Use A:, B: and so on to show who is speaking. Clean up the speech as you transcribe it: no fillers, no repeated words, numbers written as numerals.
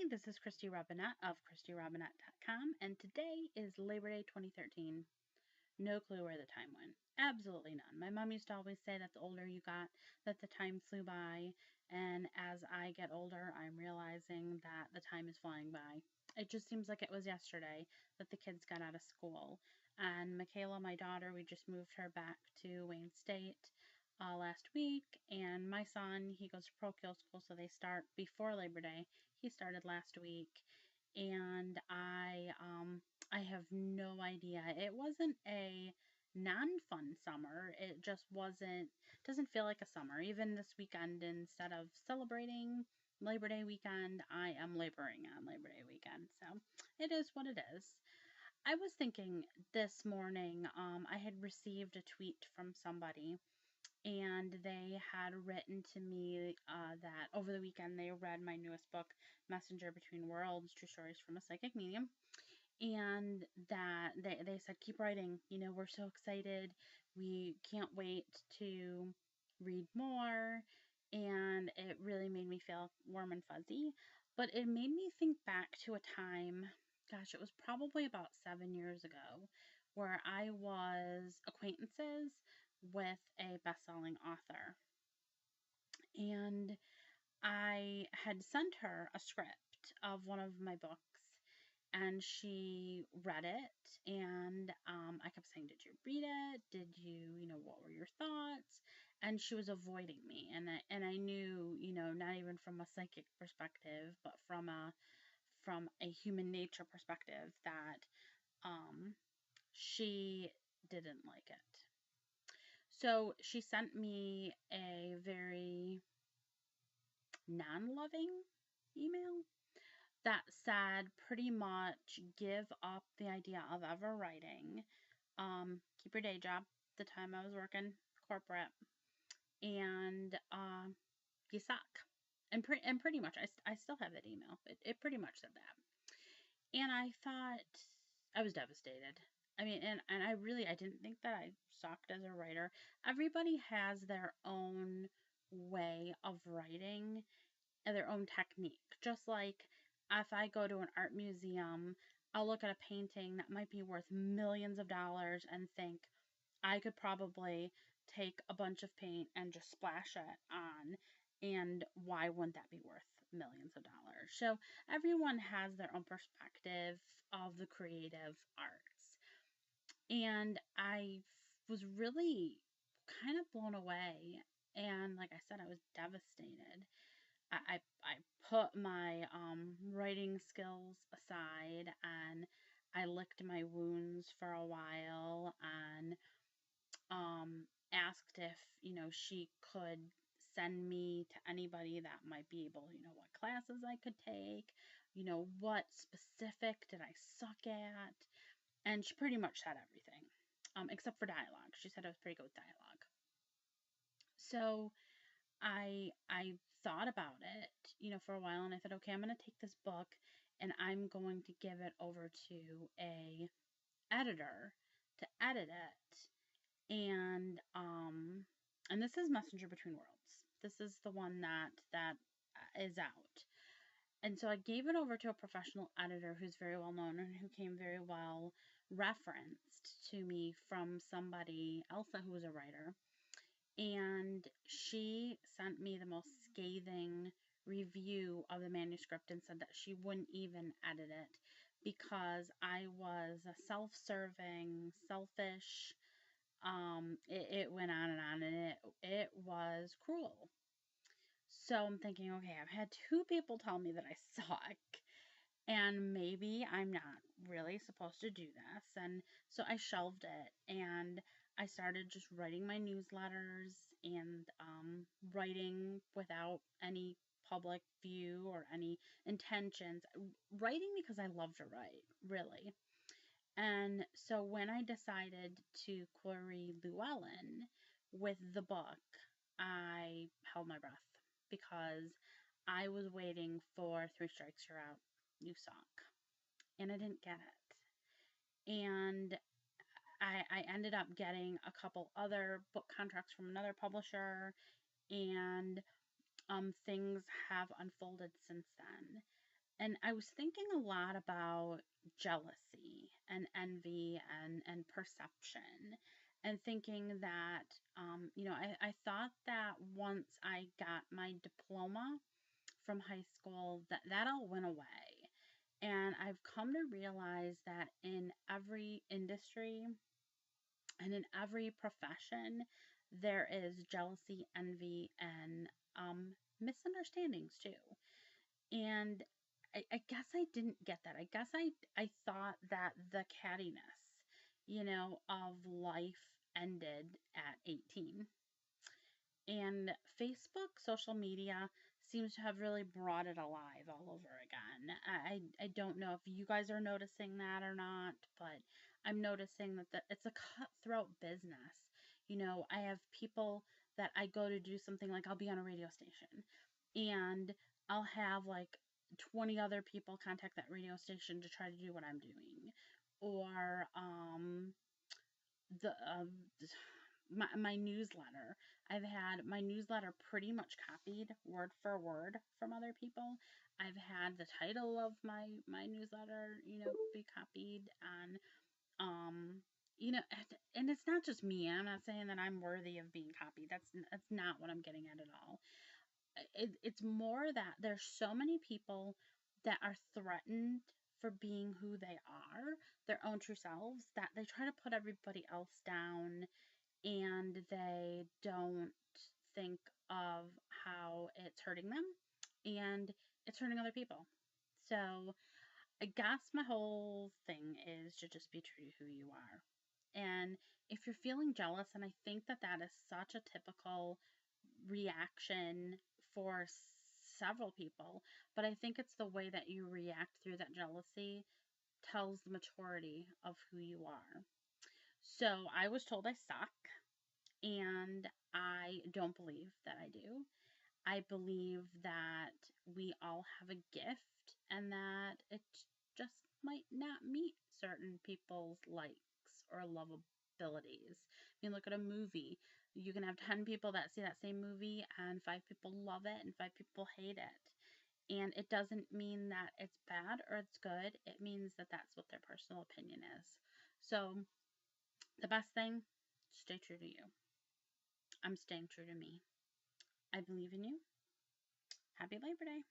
A: this is Kristy Robinett of KristyRobinett.com, and today is Labor Day 2013. No clue where the time went. Absolutely none. My mom used to always say that the older you got, that the time flew by, and as I get older, I'm realizing that the time is flying by. It just seems like it was yesterday that the kids got out of school. And Michaela, my daughter, we just moved her back to Wayne State last week, and my son, he goes to parochial school, so they start before Labor Day. He started last week, and I have no idea. It wasn't a non-fun summer. It just doesn't feel like a summer. Even this weekend, instead of celebrating Labor Day weekend, I am laboring on Labor Day weekend. So it is what it is. I was thinking this morning, I had received a tweet from somebody, and they had written to me that over the weekend they read my newest book, Messenger Between Worlds, True Stories from a Psychic Medium, and that they said, keep writing, we're so excited, we can't wait to read more, and it really made me feel warm and fuzzy. But it made me think back to a time, gosh, it was probably about 7 years ago, where I was acquaintances with a best-selling author, and I had sent her a script of one of my books, and she read it, and I kept saying, did you read it? Did you, what were your thoughts? And she was avoiding me, and I knew, not even from a psychic perspective, but from a human nature perspective, that she didn't like it. So she sent me a very non-loving email that said pretty much, give up the idea of ever writing, keep your day job, the time I was working corporate, and you suck. And pretty much, I still have that email. It pretty much said that. And I thought, I was devastated. I mean, and I didn't think that I sucked as a writer. Everybody has their own way of writing and their own technique. Just like if I go to an art museum, I'll look at a painting that might be worth millions of dollars and think, I could probably take a bunch of paint and just splash it on, and why wouldn't that be worth millions of dollars? So everyone has their own perspective of the creative arts. And I was really kind of blown away. And like I said, I was devastated. I put my writing skills aside, and I licked my wounds for a while, and asked if, she could send me to anybody that might be able, what classes I could take, what specific did I suck at. And she pretty much said everything, except for dialogue. She said I was pretty good with dialogue. So I thought about it, for a while, and I thought, okay, I'm going to take this book and I'm going to give it over to a editor to edit it. And this is Messenger Between Worlds. This is the one that is out. And so I gave it over to a professional editor who's very well known and who came very well referenced to me from somebody else who was a writer. And she sent me the most scathing review of the manuscript and said that she wouldn't even edit it because I was a self-serving, selfish. It went on, and it was cruel. So I'm thinking, okay, I've had 2 people tell me that I suck, and maybe I'm not really supposed to do this. And so I shelved it, and I started just writing my newsletters and writing without any public view or any intentions. Writing because I love to write, really. And so when I decided to query Llewellyn with the book, I held my breath because I was waiting for 3 strikes, you're out, you suck. And I didn't get it. And I ended up getting a couple other book contracts from another publisher, and things have unfolded since then. And I was thinking a lot about jealousy and envy and perception, and thinking that, I thought that once I got my diploma from high school, that all went away. And I've come to realize that in every industry and in every profession, there is jealousy, envy, and misunderstandings too. And I guess I didn't get that. I guess I thought that the cattiness, of life ended at 18. And Facebook, social media seems to have really brought it alive all over again. I don't know if you guys are noticing that or not, but I'm noticing that it's a cutthroat business. I have people that I go to do something, like I'll be on a radio station and I'll have like 20 other people contact that radio station to try to do what I'm doing. Or the my newsletter. I've had my newsletter pretty much copied word for word from other people. I've had the title of my newsletter, be copied, and and it's not just me. I'm not saying that I'm worthy of being copied. That's not what I'm getting at all. It's more that there's so many people that are threatened for being who they are, their own true selves, that they try to put everybody else down, and they don't think of how it's hurting them and it's hurting other people. So I guess my whole thing is to just be true to who you are. And if you're feeling jealous, and I think that that is such a typical reaction for several people, but I think it's the way that you react through that jealousy tells the maturity of who you are. So I was told I suck, and I don't believe that I do. I believe that we all have a gift and that it just might not meet certain people's likes or lovabilities. I mean, look at a movie. You can have 10 people that see that same movie and 5 people love it and 5 people hate it. And it doesn't mean that it's bad or it's good. It means that that's what their personal opinion is. So, the best thing, stay true to you. I'm staying true to me. I believe in you. Happy Labor Day.